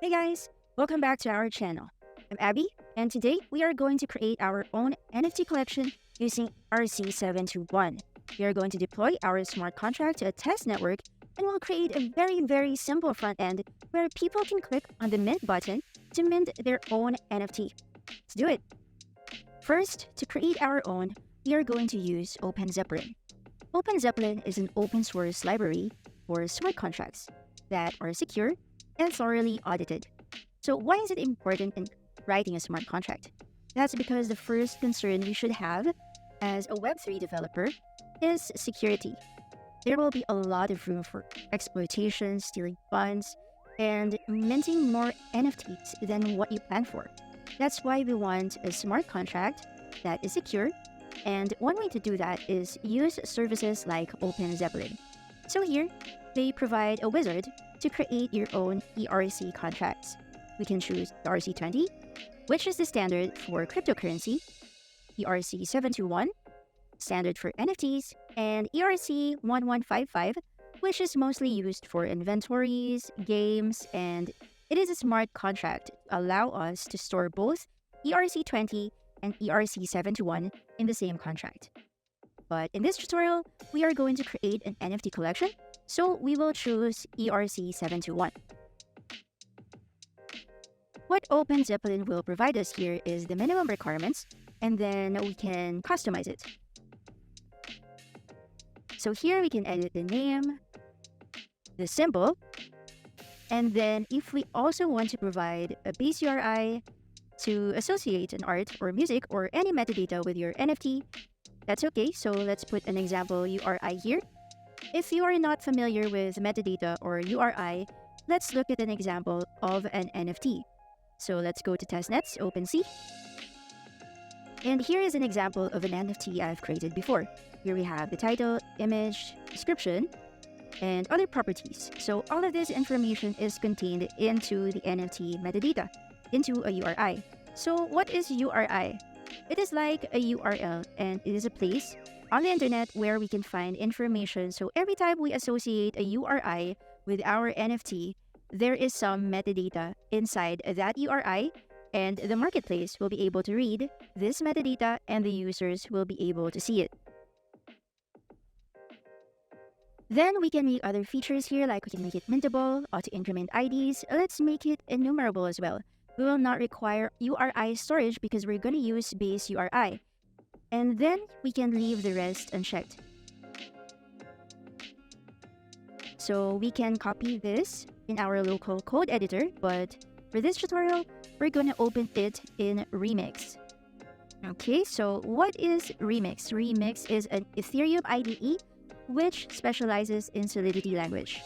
Hey guys, welcome back to our channel. I'm Abby, and today we are going to create our own NFT collection using RC721. We are going to deploy our smart contract to a test network, and we'll create a very simple front end where people can click on the mint button to mint their own NFT. Let's do it. First, to create our own, we are going to use OpenZeppelin. OpenZeppelin is an open source library for smart contracts that are secure and thoroughly audited. So why is it important in writing a smart contract? That's because the first concern we should have as a Web3 developer is security. There will be a lot of room for exploitation, stealing funds, and minting more NFTs than what you plan for. That's why we want a smart contract that is secure, and one way to do that is use services like OpenZeppelin. So here, they provide a wizard to create your own ERC contracts. We can choose ERC20, which is the standard for cryptocurrency, ERC721, standard for NFTs, and ERC1155, which is mostly used for inventories, games, and it is a smart contract to allow us to store both ERC20 and ERC721 in the same contract. But in this tutorial, we are going to create an NFT collection, so we will choose ERC721. What OpenZeppelin will provide us here is the minimum requirements, and then we can customize it. So here we can edit the name, the symbol, and then if we also want to provide a base URI to associate an art or music or any metadata with your NFT, that's okay. So let's put an example URI here. If you are not familiar with metadata or URI, let's look at an example of an NFT. So let's go to testnets, OpenSea. And here is an example of an NFT I've created before. Here we have the title, image, description, and other properties. So all of this information is contained into the NFT metadata, into a URI. So what is URI? It is like a URL, and it is a place on the internet where we can find information. So every time we associate a URI with our NFT, there is some metadata inside that URI, and the marketplace will be able to read this metadata and the users will be able to see it. Then we can make other features here, like we can make it mintable, auto-increment IDs. Let's make it enumerable as well. We will not require URI storage because we're going to use base URI. And then we can leave the rest unchecked. So we can copy this in our local code editor, but for this tutorial, we're going to open it in Remix. Okay, so what is Remix? Remix is an Ethereum IDE which specializes in Solidity language.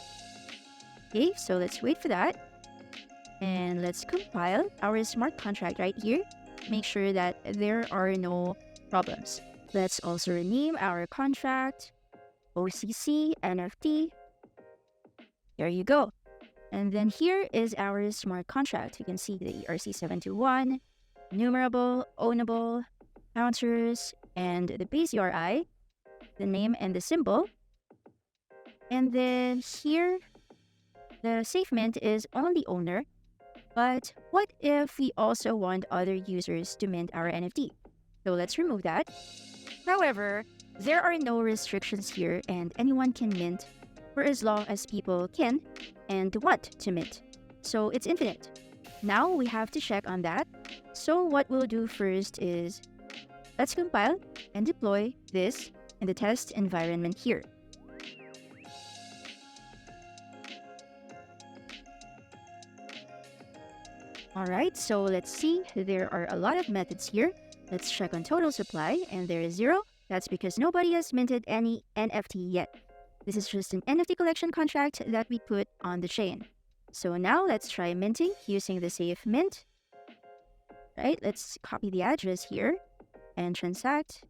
Okay, so let's wait for that. And let's compile our smart contract right here. Make sure that there are no problems. Let's also rename our contract, OCC NFT. There you go. And then here is our smart contract. You can see the ERC721, enumerable, ownable, counters, and the base URI, the name and the symbol. And then here, the safe mint is only owner. But what if we also want other users to mint our NFT? So let's remove that. However, there are no restrictions here and anyone can mint for as long as people can and want to mint. So it's infinite. Now we have to check on that. So what we'll do first is let's compile and deploy this in the test environment here. Alright, so let's see. There are a lot of methods here. Let's check on total supply, and there is 0. That's because nobody has minted any NFT yet. This is just an NFT collection contract that we put on the chain. So now let's try minting using the safe mint. Right, let's copy the address here and transact.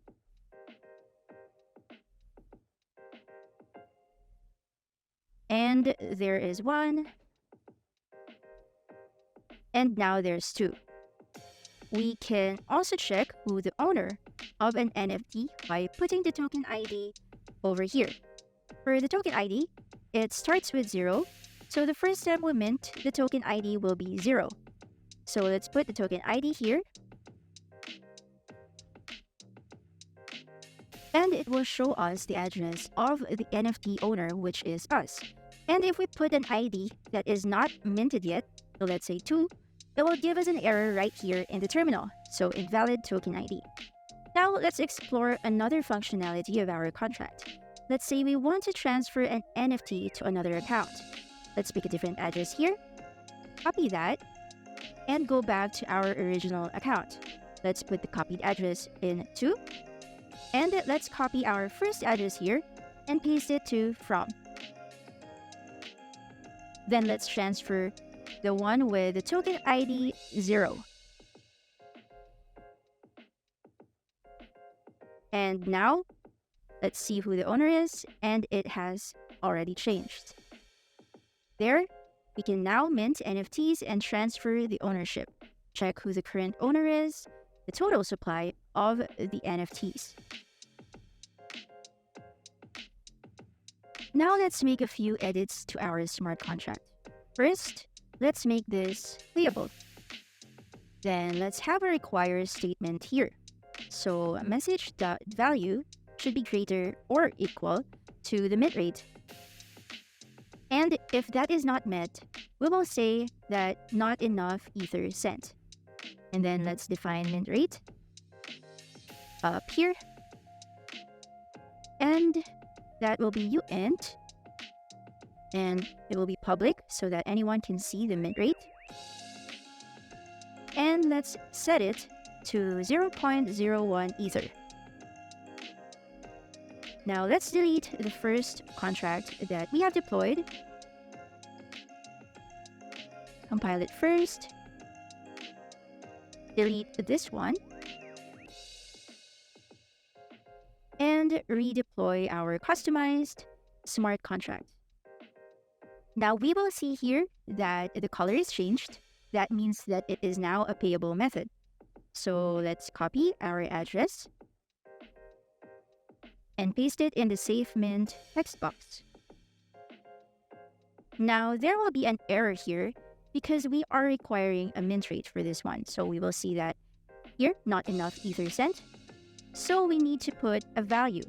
And there is 1. And now there's 2. We can also check who the owner of an NFT by putting the token ID over here. For the token ID, it starts with 0, So the first time we mint, the token ID will be 0. So let's put the token ID here. And it will show us the address of the NFT owner, which is us. And if we put an ID that is not minted yet, so let's say 2, it will give us an error right here in the terminal, so invalid token ID. Now let's explore another functionality of our contract. Let's say we want to transfer an NFT to another account. Let's pick a different address here, copy that, and go back to our original account. Let's put the copied address in 2, and let's copy our first address here and paste it to from. Then let's transfer the one with the token ID 0. And now, let's see who the owner is, and it has already changed. There, we can now mint NFTs and transfer the ownership. Check who the current owner is, the total supply of the NFTs. Now let's make a few edits to our smart contract. First, let's make this playable. Then let's have a require statement here. So message.value should be greater or equal to the mint rate. And if that is not met, we will say that not enough ether sent. And then let's define mint rate up here. And that will be uint. And it will be public so that anyone can see the mint rate. And let's set it to 0.01 ether. Now let's delete the first contract that we have deployed. Compile it first. Delete this one. And redeploy our customized smart contract. Now we will see here that the color is changed. That means that it is now a payable method. So let's copy our address and paste it in the Safe Mint text box. Now there will be an error here because we are requiring a mint rate for this one. So we will see that here, not enough ether sent. So we need to put a value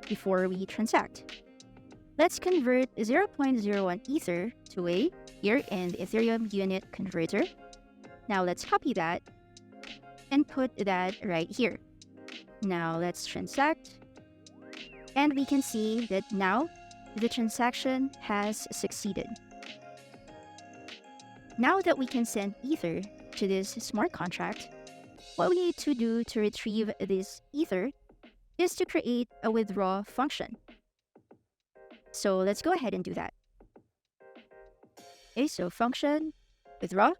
before we transact. Let's convert 0.01 ether to a here in the Ethereum unit converter. Now let's copy that and put that right here. Now let's transact. And we can see that now the transaction has succeeded. Now that we can send ether to this smart contract, what we need to do to retrieve this ether is to create a withdraw function. So let's go ahead and do that. Okay, so function withdraw.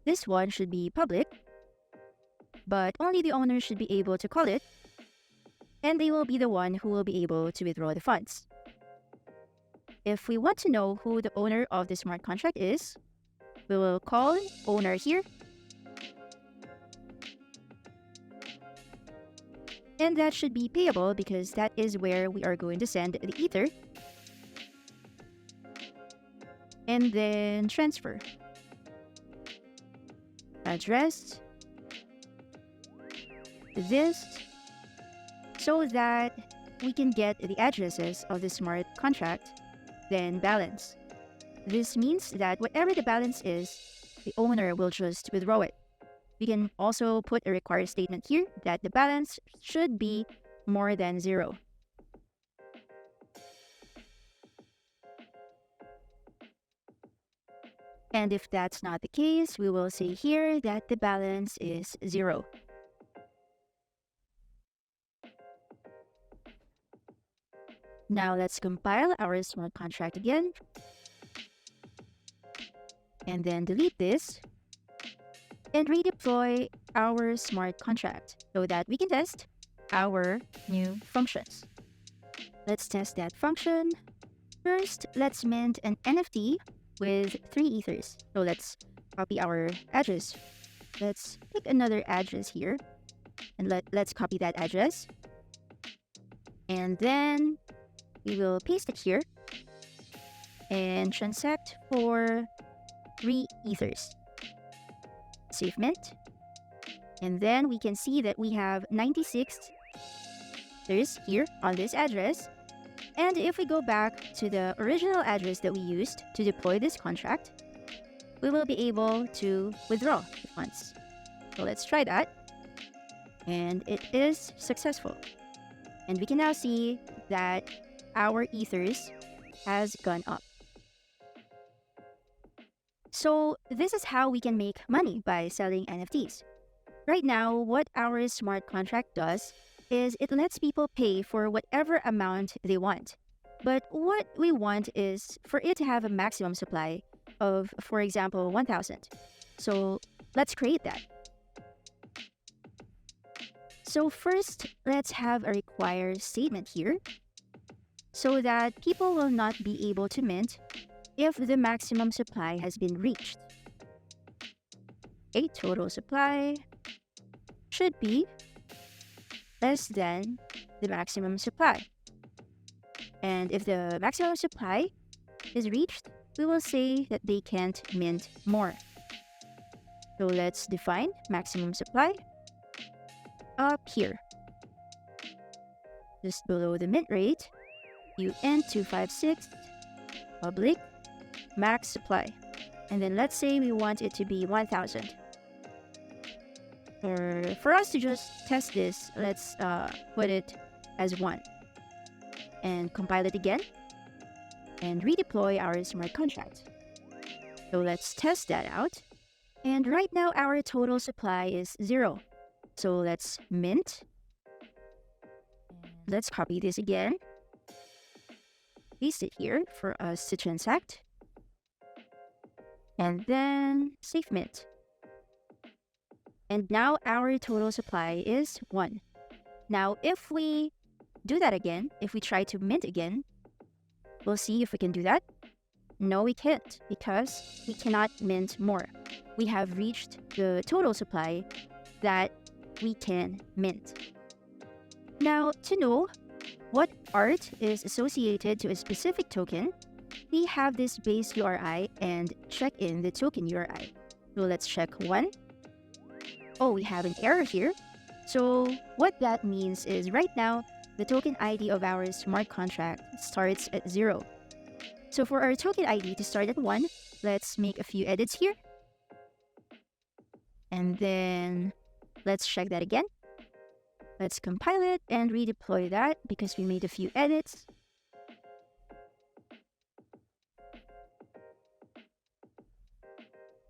This one should be public, but only the owner should be able to call it, and they will be the one who will be able to withdraw the funds. If we want to know who the owner of the smart contract is, we will call owner here. And that should be payable because that is where we are going to send the ether. And then transfer. Address. This. So that we can get the addresses of the smart contract, then balance. This means that whatever the balance is, the owner will just withdraw it. We can also put a required statement here that the balance should be more than 0. And if that's not the case, we will say here that the balance is 0. Now let's compile our smart contract again. And then delete this. And redeploy our smart contract so that we can test our new functions. Let's test that function. First, let's mint an NFT with 3 ethers. So let's copy our address. Let's pick another address here. And let's copy that address. And then We will paste it here and transact for 3 ethers. Save mint. And then we can see that we have 96 ethers here on this address. And if we go back to the original address that we used to deploy this contract, we will be able to withdraw the funds. So let's try that. And it is successful. And we can now see that our ethers has gone up. So this is how we can make money by selling NFTs. Right now, what our smart contract does is it lets people pay for whatever amount they want. But what we want is for it to have a maximum supply of, for example, 1,000. So let's create that. So first, let's have a require statement here so that people will not be able to mint if the maximum supply has been reached. A total supply should be less than the maximum supply. And if the maximum supply is reached, we will say that they can't mint more. So let's define maximum supply up here. Just below the mint rate, UN256 public max supply. And then let's say we want it to be 1,000. Or for us to just test this, let's put it as 1. And compile it again. And redeploy our smart contract. So let's test that out. And right now our total supply is 0. So let's mint. Let's copy this again. Paste it here for us to transact. And then save mint. And now our total supply is 1. Now if we do that again, if we try to mint again, we'll see if we can do that. No, we can't because we cannot mint more. We have reached the total supply that we can mint. Now, to know what art is associated to a specific token, we have this base URI and check in the token URI. So let's check 1. Oh, we have an error here. So what that means is right now, the token ID of our smart contract starts at 0. So for our token ID to start at 1, let's make a few edits here. And then let's check that again. Let's compile it and redeploy that because we made a few edits.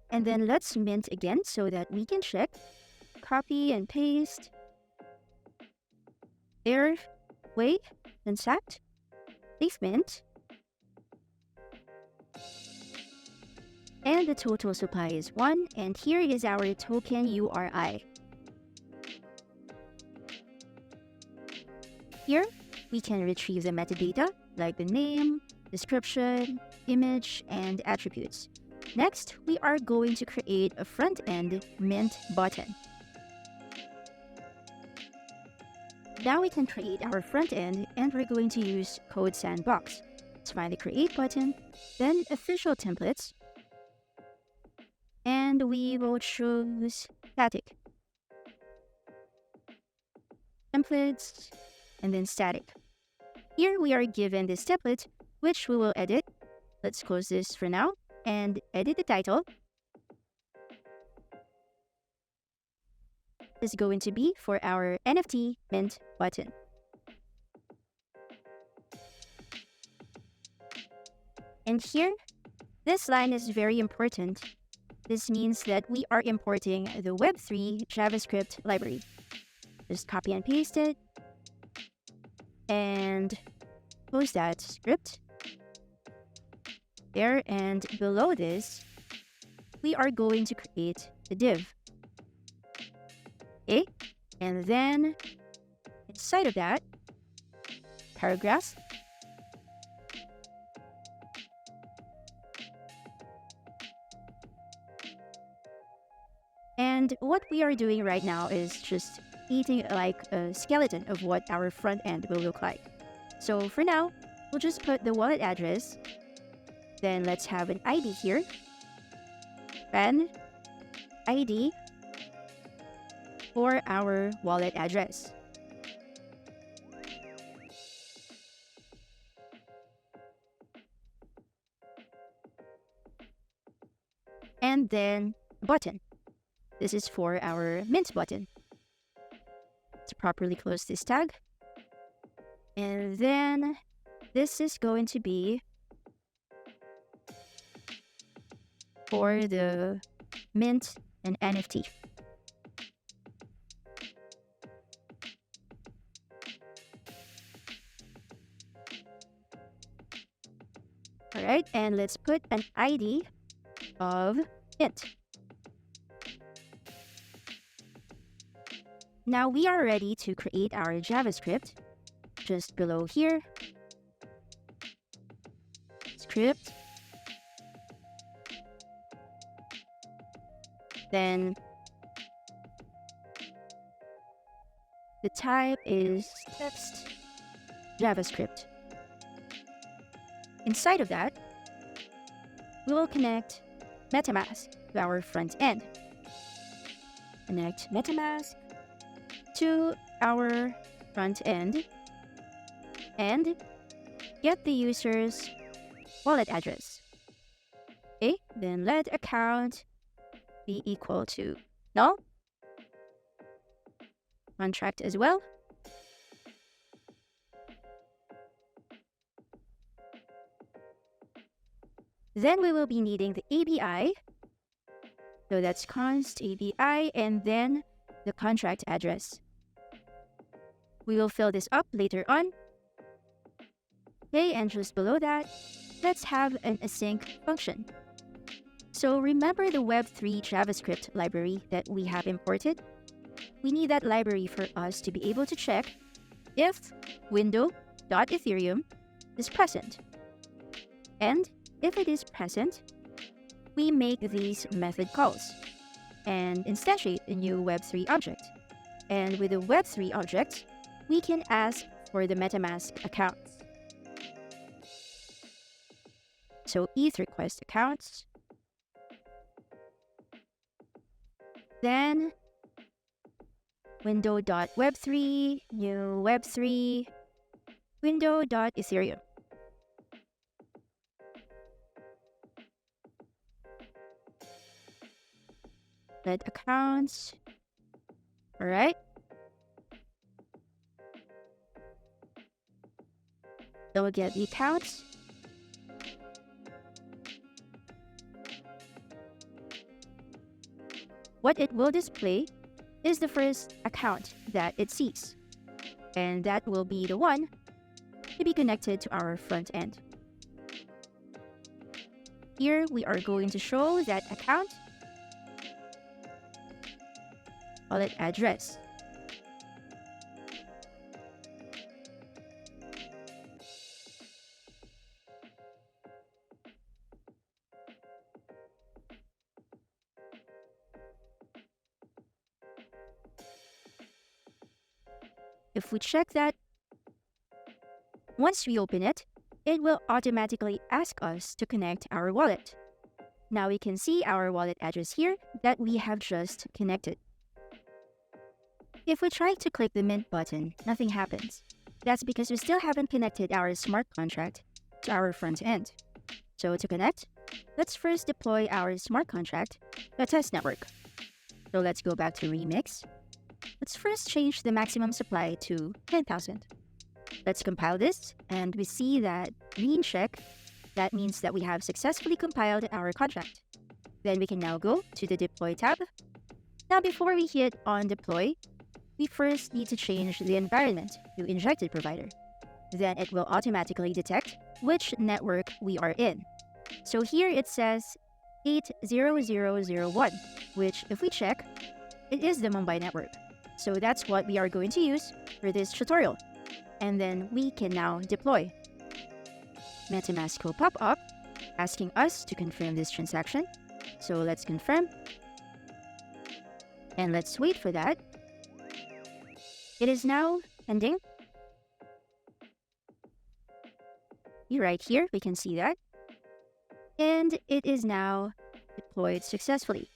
And then let's mint again so that we can check. Copy and paste. Error, wait, transact, save mint. And the total supply is 1. And here is our token URI. Here, we can retrieve the metadata like the name, description, image, and attributes. Next, we are going to create a front-end mint button. Now we can create our front end and we're going to use Code Sandbox. Let's find the create button, then official templates, and we will choose static. Templates, and then static. Here we are given this template, which we will edit. Let's close this for now and edit the title. Is going to be for our NFT mint button. And here, this line is very important. This means that we are importing the Web3 JavaScript library. Just copy and paste it. And close that script. There, and below this, we are going to create the div. Okay, and then inside of that, paragraphs. And what we are doing right now is just eating like a skeleton of what our front end will look like. So for now, we'll just put the wallet address. Then let's have an ID here. An ID for our wallet address. And then button. This is for our mint button. To properly close this tag. And then this is going to be for the mint and NFT. All right, and let's put an ID of mint. Now we are ready to create our JavaScript. Just below here, script. Then the type is text JavaScript. Inside of that, we will connect MetaMask to our front end. Connect MetaMask to our front end and get the user's wallet address. Okay, then let account be equal to null. Contract as well. Then we will be needing the ABI. So that's const ABI and then the contract address. We will fill this up later on. Okay, and just below that, let's have an async function. So remember the Web3 JavaScript library that we have imported? We need that library for us to be able to check if window.ethereum is present. And if it is present, we make these method calls and instantiate a new Web3 object. And with the Web3 object, we can ask for the MetaMask accounts. So ETH request accounts. Then window.web3, new web3, window.ethereum. Let accounts. All right. Then we'll get the accounts. What it will display is the first account that it sees. And that will be the one to be connected to our front end. Here we are going to show that account wallet address. If we check that, once we open it, it will automatically ask us to connect our wallet. Now we can see our wallet address here that we have just connected. If we try to click the mint button, nothing happens. That's because we still haven't connected our smart contract to our front end. So to connect, let's first deploy our smart contract to a test network. So let's go back to Remix. Let's first change the maximum supply to 10,000. Let's compile this, and we see that green check. That means that we have successfully compiled our contract. Then we can now go to the Deploy tab. Now before we hit on Deploy, we first need to change the environment to Injected Provider. Then it will automatically detect which network we are in. So here it says 80001, which if we check, it is the Mumbai network. So that's what we are going to use for this tutorial. And then we can now deploy. MetaMask will pop up asking us to confirm this transaction. So let's confirm. And let's wait for that. It is now pending. right here, we can see that. And it is now deployed successfully.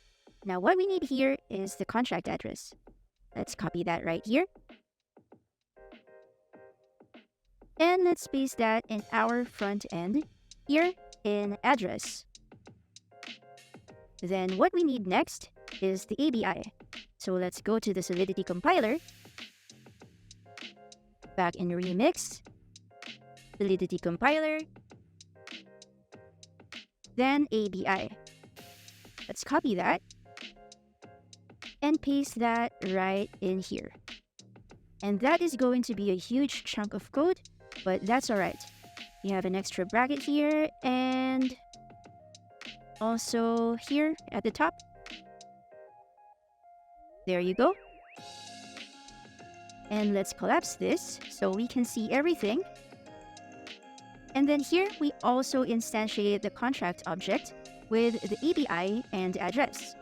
Now what we need here is the contract address. Let's copy that right here. And let's paste that in our front end here in address. Then what we need next is the ABI. So let's go to the Solidity compiler. Back in Remix, Solidity compiler, then ABI. Let's copy that and paste that right in here. And that is going to be a huge chunk of code, but that's all right. We have an extra bracket here and also here at the top. There you go. And let's collapse this so we can see everything. And then here we also instantiate the contract object with the ABI and address.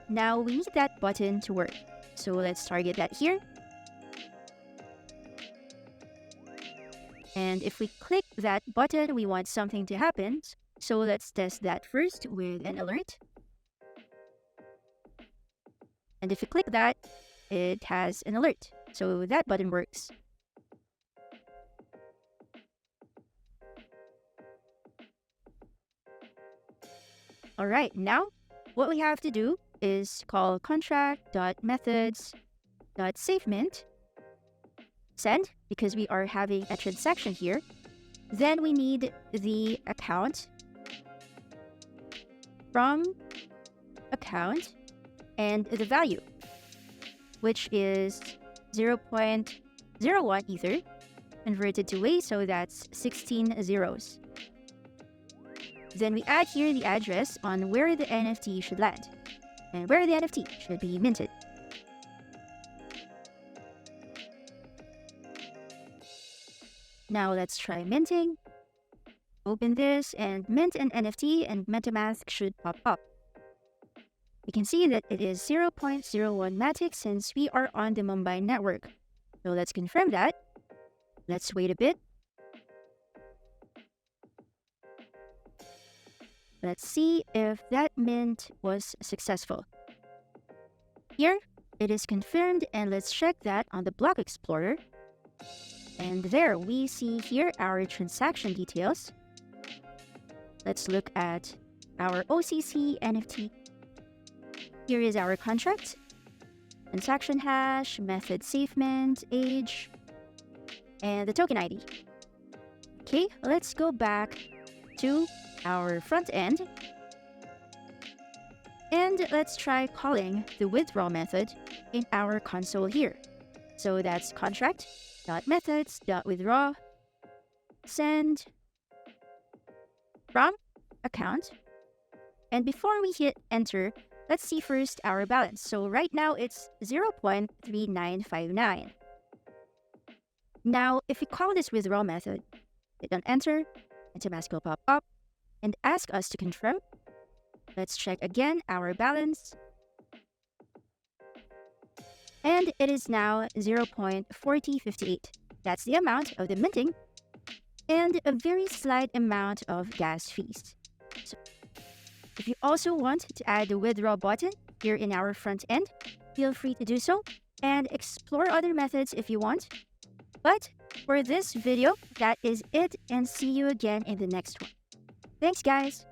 Now we need that button to work. So let's target that here. And if we click that button, we want something to happen. So let's test that first with an alert. And if you click that, it has an alert. So that button works. All right, now what we have to do is call contract.methods.SafeMint, send, because we are having a transaction here. Then we need the account from account and the value, which is 0.01 Ether converted to A, so that's 16 zeros. Then we add here the address on where the NFT should land and where the NFT should be minted. Now let's try minting. Open this and mint an NFT and MetaMask should pop up. We can see that it is 0.01 Matic since we are on the Mumbai network. So let's confirm that. Let's wait a bit. Let's see if that mint was successful. Here, it is confirmed, and let's check that on the Block Explorer. And there, we see here our transaction details. Let's look at our OCC NFT. Here is our contract, transaction hash, method SafeMint, age, and the token ID. Okay, let's go back to our front end. And let's try calling the withdraw method in our console here. So that's contract.methods.withdraw, send from account. And before we hit enter, let's see first our balance. So right now it's 0.3959. Now, if we call this withdraw method, hit on enter, MetaMask will pop up and ask us to confirm. Let's check again our balance. And it is now 0.4058. That's the amount of the minting and a very slight amount of gas fees. So if you also want to add the withdraw button here in our front end, feel free to do so and explore other methods if you want. But for this video, that is it, and see you again in the next one. Thanks, guys!